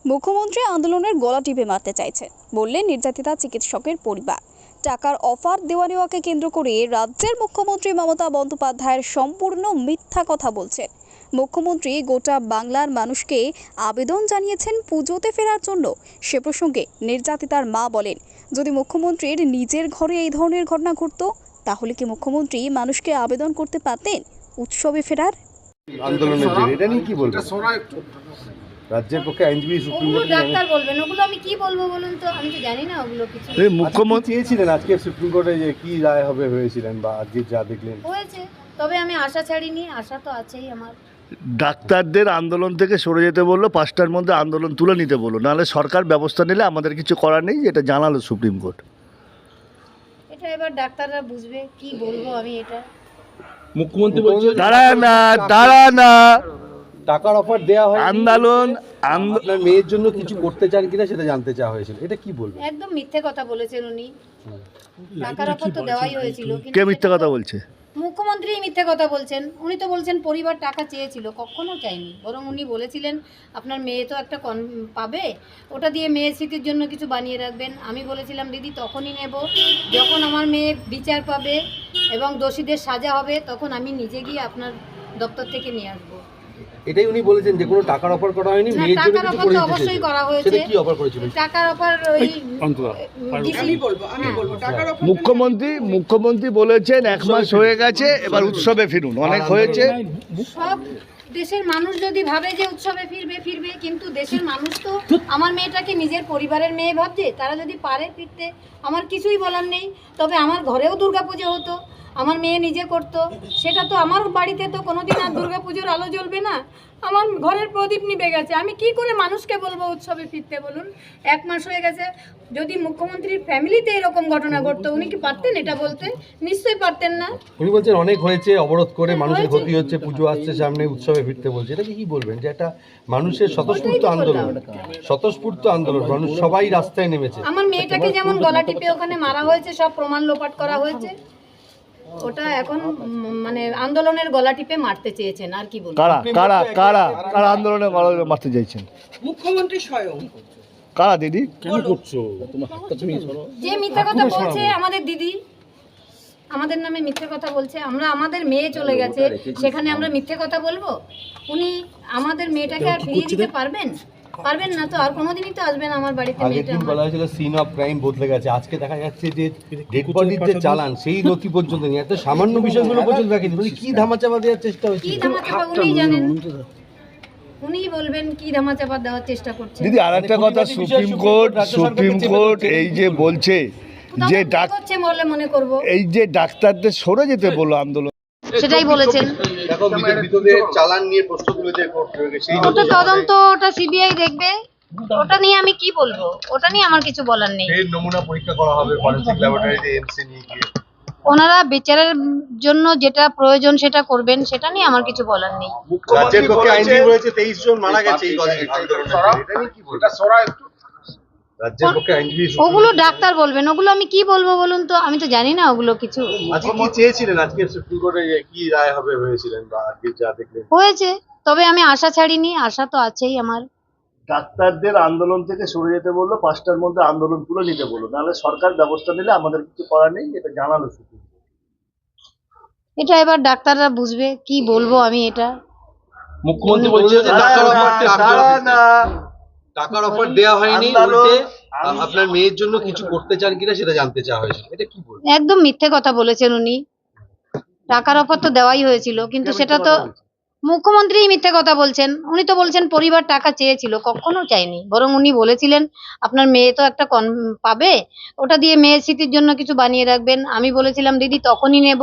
মুখ্যমন্ত্রী আন্দোলনের গলা টিপে মারতে চাইছে বললেন নির্যাতিতা চিকিৎসকের পরিবার। টাকার অফার দেওয়া নেওয়াকে কেন্দ্র করে রাজ্যের মুখ্যমন্ত্রী মমতা বন্দ্যোপাধ্যায়ের সম্পূর্ণ মিথ্যা কথা বলছেন। মুখ্যমন্ত্রী গোটা বাংলার মানুষকে আবেদন জানিয়েছেন পুজোতে ফেরার জন্য। সে প্রসঙ্গে নির্যাতিতার মা বলেন, যদি মুখ্যমন্ত্রীর নিজের ঘরে এই ধরনের ঘটনা ঘটতো তাহলে কি মুখ্যমন্ত্রী মানুষকে আবেদন করতে পারতেন উৎসবে ফেরার? আন্দোলনের জেরে এটা নিয়ে কি বলবেন? রাজ্যের পক্ষে আইনজীবী সুপ্রিম ওগুলো কোর্টে ডাক্তার বলবেন, ওগুলো আমি কি বলবো বলুন তো, আমি তো জানি না ওগুলো কিছু। মুখ্যমন্ত্রী চেয়েছিলেন আজকে সুপ্রিম কোর্টে যে কি রায় হবে ভেবেছিলেন, বা আজকে যা দেখলেন? হয়েছে, তবে আমি আশা ছাড়িনি, আশা তো আছেই আমার। ডাক্তারদের আন্দোলন থেকে সরে যেতে বললো, 5টার মধ্যে আন্দোলন তুলে নিতে বললো, নাহলে সরকার ব্যবস্থা নিলে আমাদের কিছু করার নেই, এটা জানালো সুপ্রিম কোর্ট। এটা এবার ডাক্তাররা বুঝবে, কি বলবো আমি এটা। মুখ্যমন্ত্রী বলছে দাঁড়া না টাকার অফার দেওয়া হয়, আন্দোলন আপনার মেয়ের জন্য কিছু করতে চান কিনা সেটা জানতে চাওয়া হয়েছিল, এটা কি বলবেন? একদম মিথ্যে কথা বলেছেন উনি। টাকার অফার তো দেওয়াই হয়েছিল, কিন্তু কে মিথ্যে সেটা কথা তো বলছে? মুখ্যমন্ত্রী মিথ্যে কথা বলছেন। উনি তো বলছেন পরিবার টাকা চেয়েছিল, কখনো চাইনি, বরং উনি বলেছিলেন আপনার মেয়ে তো একটা পাবে, ওটা দিয়ে মেয়ের স্মৃতির জন্য কিছু বানিয়ে রাখবেন। আমি বলেছিলাম দিদি তখনই নেব যখন আমার মেয়ে বিচার পাবে এবং দোষীদের সাজা হবে, তখন আমি নিজে গিয়ে আপনার দপ্তর থেকে নিয়ে আসবো। এটাই উনি বলেছেন যে কোনো টাকার অফার করা হয়নি, না, মেয়ের জন্য টাকার কিছু অফার করে তো দিতে অবশ্যই চেয়েছেন। করা হয়েছে। সেটা কি অফার করেছিলেন? টাকার অফার ওই মুখ্যমন্ত্রী বলেছেন 1 মাস হয়ে গেছে, এবার উৎসবে ফিরুন, অনেক হয়েছে। সব দেশের মানুষ যদি ভাবে যে উৎসবে ফিরবে ফিরবে, কিন্তু দেশের মানুষ তো আমার মেয়েটাকে নিজের পরিবারের মেয়ে ভাবছে। তারা যদি পারে ফিরতে, আমার কিছুই বলার নেই। তবে আমার ঘরেও দুর্গাপুজো হতো, আমার মেয়ে নিজে করতো, সেটা তো আমার বাড়িতে তো কোনোদিন আর দুর্গাপুজোর আলো জ্বলবে না। আমার ঘরের প্রদীপ নিভে গেছে, আমি কি করে মানুষকে বলবো উৎসবে ফিরতে বলুন? 1 মাস হয়ে গেছে। যদি মুখ্যমন্ত্রীর ফ্যামিলিতে এরকম ঘটনা ঘটতো, উনি কি পারতেন এটা বলতে? নিশ্চয়ই পারতেন না। উনি বলছেন অনেক হয়েছে, অবরোধ করে মানুষের ক্ষতি হচ্ছে, পুজো আসছে সামনে, উৎসবে ফিরতে বলছে। এটাকে কি বলবেন? যে একটা মানুষের স্বতঃস্ফূর্ত আন্দোলন, স্বতঃস্ফূর্ত আন্দোলন, মানুষ সবাই রাস্তায় নেমেছে। আমার মেয়েটাকে যেমন গলা টিপে ওখানে মারা হয়েছে, সব প্রমাণ লোপাট করা হয়েছে, ওটা এখন মানে আন্দোলনের গলা টিপে মারতে চেয়েছেন, আর কি বলবো। কারা আন্দোলনে মারতে চাইছেন? মুখ্যমন্ত্রী স্বয়ং। কারা দিদি? কেন করছো? যে মিথ্যা কথা বলছে আমাদের দিদি, আমাদের নামে মিথ্যে কথা বলছে। আমরা আমাদের মেয়ে চলে গেছে, সেখানে আমরা মিথ্যে কথা বলবো? উনি আমাদের মেয়েটাকে আর ফিরিয়ে দিতে পারবেন? পারবেন না তো, আর কোনোদিনই তো আসবেন আমার বাড়িতে আগের মেয়েটা দিন আমার। বলা হয়েছিল সিন অফ ক্রাইম বদলে গেছে, আজকে দেখা যাচ্ছে যে ডেড বডির যে চালান সেই নথি পর্যন্ত নেই, এত সামান্য বিষয়গুলো পর্যন্ত রাখেনি। মানে কি ধামাচাপা দেওয়ার চেষ্টা হচ্ছে? কি ধামাচাপা উনিই জানেন, উনিই বলবেন কি ধামাচাপা দেওয়ার চেষ্টা করছে। দিদি আরেকটা কথা, সুপ্রিম কোর্ট এই যে বলছে যে করছে বলে মনে করব, এই যে ডাক্তারদের সরে যেতে বললো আন্দোলন, সেটাই বলেছেন। দেখো বিতর্কের চালান নিয়ে প্রশ্ন তুলেছে কোর্ট, সেই ওটা তদন্ত, ওটা সিবিআই দেখবে, ওটা নিয়ে আমি কি বলবো? ওটা নিয়ে আমার কিছু বলার নেই। এর নমুনা পরীক্ষা করা হবে ফরেনসিক ল্যাবরেটরিতে এমসি নিয়ে গিয়ে। ওনারা বিচারের জন্য যেটা প্রয়োজন সেটা করবেন, সেটা নিয়ে আমার কিছু বলার নেই। রাজ্যের পক্ষে আইনজীবী রয়েছে, 23 জন মারা গেছে এই কদিন আন্দোলনে। এটা নিয়ে কি বলবেন? রাজ্যের পক্ষে আইনজীবী ওগুলো ডাক্তার বলবেন, ওগুলো আমি কি বলবো বলুন তো, আমি তো জানি না ওগুলো কিছু। আজকে কি চেয়েছিলেন? আজকে সুপ্রিম কোর্টে যে কি রায় হবে ভেবেছিলেন, বা আজকে যা দেখলেন? হয়েছে, তবে আমি আশা ছাড়িনি, আশা তো আছেই আমার। ডাক্তারদের আন্দোলন থেকে সরে যেতে বললো, 5টার মধ্যে আন্দোলন তুলে নিতে বললো, নাহলে সরকার ব্যবস্থা নিলে আমাদের কিছু করার নেই, এটা জানালো সুপ্রিম কোর্ট। এটা এবার ডাক্তাররা বুঝবে, কি বলবো আমি এটা। মুখ্যমন্ত্রী বলছে যে টাকার অফার দেওয়া হয়নি, উল্টে আপনার মেয়ের জন্য কিছু করতে চান কিনা সেটা জানতে চাওয়া হয়েছিল, এটা কি বলবেন? একদম মিথ্যে কথা বলেছেন উনি। টাকার অফার তো দেওয়াই হয়েছিল, কিন্তু সেটা তো মুখ্যমন্ত্রী মিথ্যে কথা বলছেন। উনি তো বলছেন পরিবার টাকা চেয়েছিল, কখনো চাইনি, বরং উনি বলেছিলেন আপনার মেয়ে তো একটা পাবে, ওটা দিয়ে মেয়ের স্মৃতির জন্য কিছু বানিয়ে রাখবেন। আমি বলেছিলাম দিদি তখনই নেব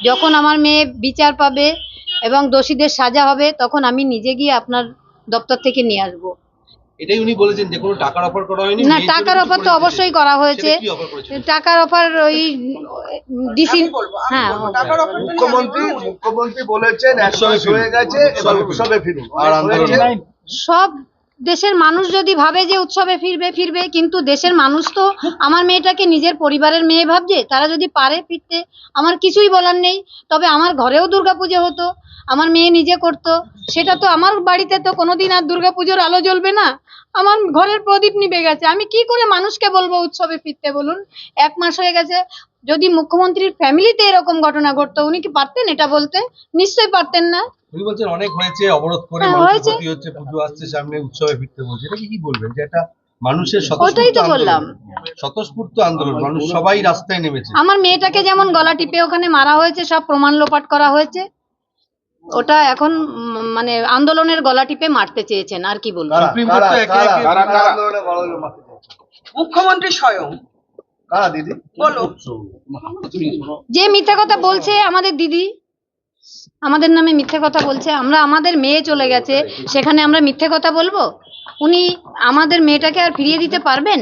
যখন আমার মেয়ে বিচার পাবে এবং দোষীদের সাজা হবে, তখন আমি নিজে গিয়ে আপনার দপ্তর থেকে নিয়ে আসবো। এটাই উনি বলেছেন যে কোনো টাকার অফার করা হয়নি। না, টাকার অফার তো অবশ্যই করা হয়েছে। টাকার অফার ওই ডিসি, হ্যাঁ, মুখ্যমন্ত্রী বলেছেন 1 মাস হয়ে গেছে, এবার উৎসবে ফিরুন। আর আন্দোলন সব দেশের মানুষ যদি ভাবে যে উৎসবে ফিরবে ফিরবে, কিন্তু দেশের মানুষ তো আমার মেয়েটাকে নিজের পরিবারের মেয়ে ভাবছে। তারা যদি পারে ফিরতে, আমার কিছুই বলার নেই। তবে আমার ঘরেও দুর্গাপুজো হতো, আমার মেয়ে নিজে করতো, সেটা তো আমার বাড়িতে তো কোনোদিন আর দুর্গাপুজোর আলো জ্বলবে না। আমার ঘরের প্রদীপ নিভে গেছে, আমি কি করে মানুষকে বলবো উৎসবে ফিরতে বলুন? 1 মাস হয়ে গেছে। যদি মুখ্যমন্ত্রীর ফ্যামিলিতে এরকম ঘটনা ঘটতো, উনি কি পারতেন এটা বলতে? নিশ্চয়ই পারতেন না। উনি বলছেন অনেক হয়েছে, অবরোধ করে হ্যাঁ, মানুষের হয়েছে। ক্ষতি হচ্ছে, পুজো আসছে সামনে, উৎসবে ফিরতে বলছে, এটা কি বলবেন যে এটা মানুষের ওটাই স্বতঃস্ফূর্ত তো আন্দোলন? বললাম। স্বতঃস্ফূর্ত আন্দোলন, মানুষ সবাই রাস্তায় নেমেছে। আমার মেয়েটাকে যেমন গলা টিপে ওখানে মারা হয়েছে, সব প্রমাণ লোপাট করা হয়েছে। ওটা এখন মানে আন্দোলনের গলা টিপে মারতে চেয়েছেন, আর কি বলবো? সুপ্রিম কোর্ট তো একে একে আন্দোলনে বড় হলো মারতে চাইছে। মুখ্যমন্ত্রী স্বয়ং কারা দিদি? বলো। যে মিথ্যা কথা বলছে আমাদের দিদি, আমাদের নামে মিথ্যে কথা বলছে। আমরা, আমাদের মেয়ে চলে গেছে, সেখানে আমরা মিথ্যে কথা বলবো? উনি আমাদের মেয়েটাকে আর ফিরিয়ে দিতে পারবেন?